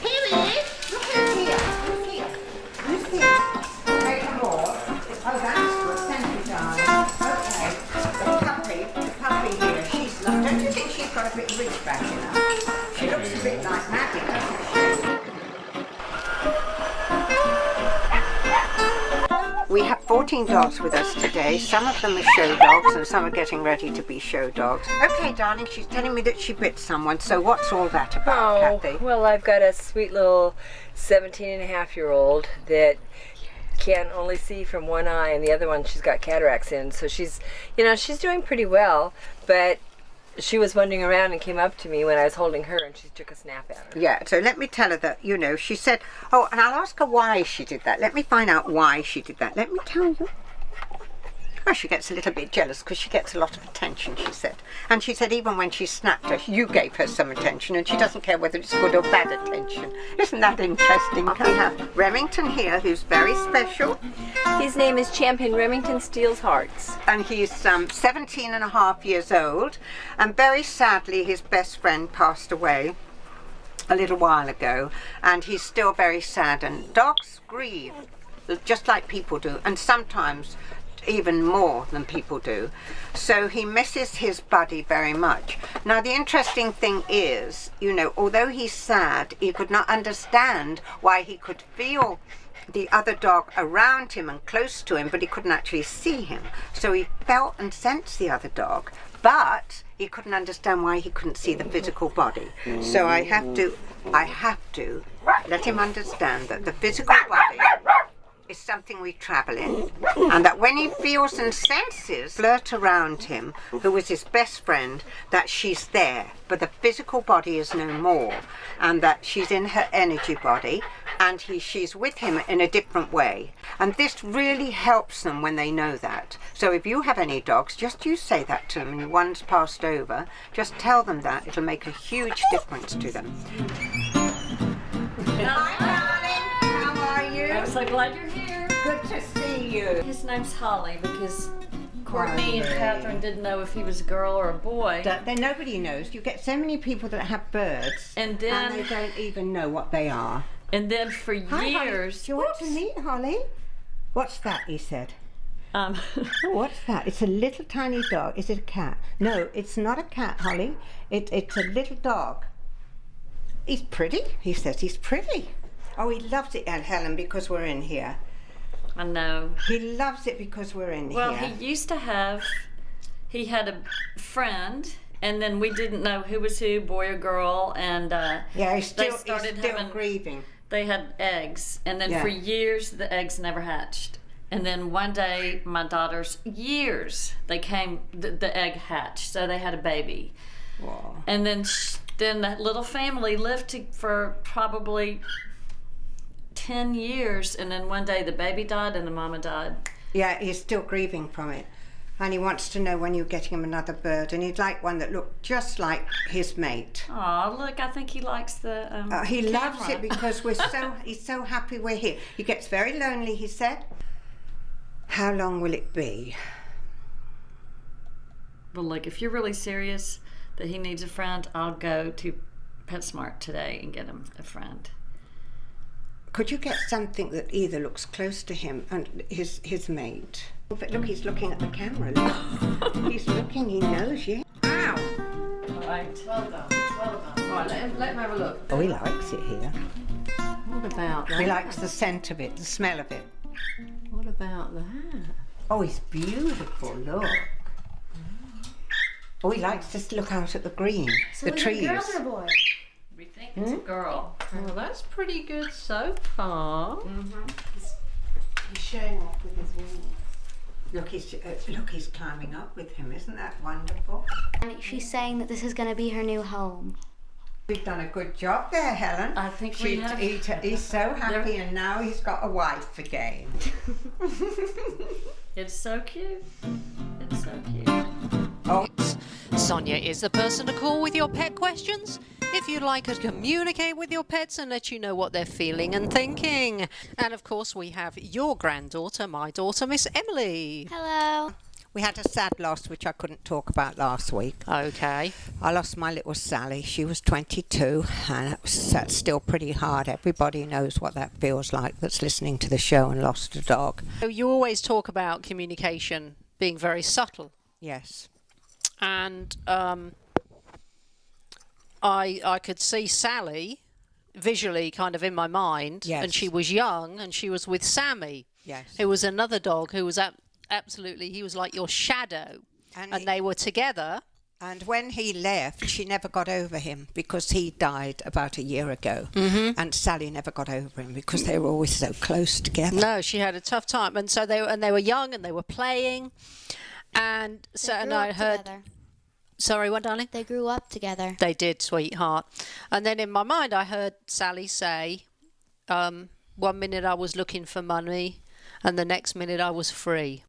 Here he is. Look who's here. Who's here? Who's here? Take more. Oh, that's good. Thank you, darling. Okay. The puppy here. She's lovely. Don't you think she's got a bit rich back in her? She looks a bit like Maggie, doesn't she? We have 14 dogs with us today. Some of them are show dogs and some are getting ready to be show dogs. Okay, darling, she's telling me that she bit someone. So what's all that about, Kathy? Well, I've got a sweet little 17-and-a-half-year-old that can only see from one eye, and the other one she's got cataracts in. So she's doing pretty well, but she was wandering around and came up to me when I was holding her, and she took a snap at her. Yeah, so let me tell her that, she said, oh, and I'll ask her why she did that. Let me find out why she did that. Let me tell you. Oh, she gets a little bit jealous because she gets a lot of attention, she said. And she said even when she snapped her, you gave her some attention, and she doesn't care whether it's good or bad attention. Isn't that interesting? We have Remington here, who's very special. His name is Champion Remington Steals Hearts. And he's 17 and a half years old. And very sadly, his best friend passed away a little while ago. And he's still very sad. And dogs grieve, just like people do. And sometimes even more than people do. So he misses his buddy very much. Now the interesting thing is, although he's sad, he could not understand why he could feel the other dog around him and close to him, but he couldn't actually see him. So he felt and sensed the other dog, but he couldn't understand why he couldn't see the physical body. So I have to let him understand that the physical body is something we travel in, and that when he feels and senses flirt around him, who is his best friend, that she's there, but the physical body is no more, and that she's in her energy body, and she's with him in a different way. And this really helps them when they know that. So if you have any dogs, just you say that to them, and one's passed over, just tell them that. It'll make a huge difference to them. Hi, darling. How are you? I'm so glad you're here. Good to see you. His name's Holly because Courtney and Catherine didn't know if he was a girl or a boy. Then nobody knows. You get so many people that have birds, and they don't even know what they are. And then for years, do you want to meet Holly? What's that? He said. Um, What's that? It's a little tiny dog. Is it a cat? No, it's not a cat, Holly. It's a little dog. He's pretty. He says he's pretty. Oh, he loves it, Helen, because we're in here. I know. He loves it because we're in Well, here. he had a friend, and then we didn't know who was who, boy or girl, and he's still having, grieving. They had eggs, and then for years the eggs never hatched. And then one day, my daughters, the egg hatched, so they had a baby. Wow. And then that little family lived for probably 10 years, and then one day the baby died and the mama died. Yeah, he's still grieving from it. And he wants to know when you're getting him another bird, and he'd like one that looked just like his mate. Oh, look, I think he likes the he camera. loves it because he's so happy we're here. He gets very lonely, he said. How long will it be? Well, look, if you're really serious that he needs a friend, I'll go to PetSmart today and get him a friend. Could you get something that either looks close to him and his mate? But look, he's looking at the camera. Look. He's looking, he knows, yeah. Wow. All right. Well done. Well done. All right, let him have a look. Oh, he likes it here. What about that? He likes the scent of it, the smell of it. What about that? Oh, it's beautiful, look. Oh, he likes to look out at the green, the trees. Girls or boys? We think it's a girl. Well, that's pretty good so far. Mm-hmm. He's showing off with his wings. Look, he's climbing up with him. Isn't that wonderful? And she's saying that this is going to be her new home. We've done a good job there, Helen. I think we have. He's so happy, and now he's got a wife again. It's so cute. It's so cute. Oh. Sonya is the person to call with your pet questions if you'd like her to communicate with your pets and let you know what they're feeling and thinking. And of course we have your granddaughter, my daughter, Miss Emily. Hello. We had a sad loss, which I couldn't talk about last week. Okay. I lost my little Sally. She was 22, and that's still pretty hard. Everybody knows what that feels like that's listening to the show and lost a dog. So you always talk about communication being very subtle. Yes. And I could see Sally visually kind of in my mind. Yes. And she was young, and she was with Sammy. Yes. Who was another dog who was absolutely, he was like your shadow. And they were together. And when he left, she never got over him because he died about a year ago. And Sally never got over him because they were always so close together. No, she had a tough time. And so they were young, and they were playing. And so, and I heard... Together. Sorry, what, darling? They grew up together. They did, sweetheart. And then in my mind, I heard Sally say, 1 minute I was looking for money, and the next minute I was free.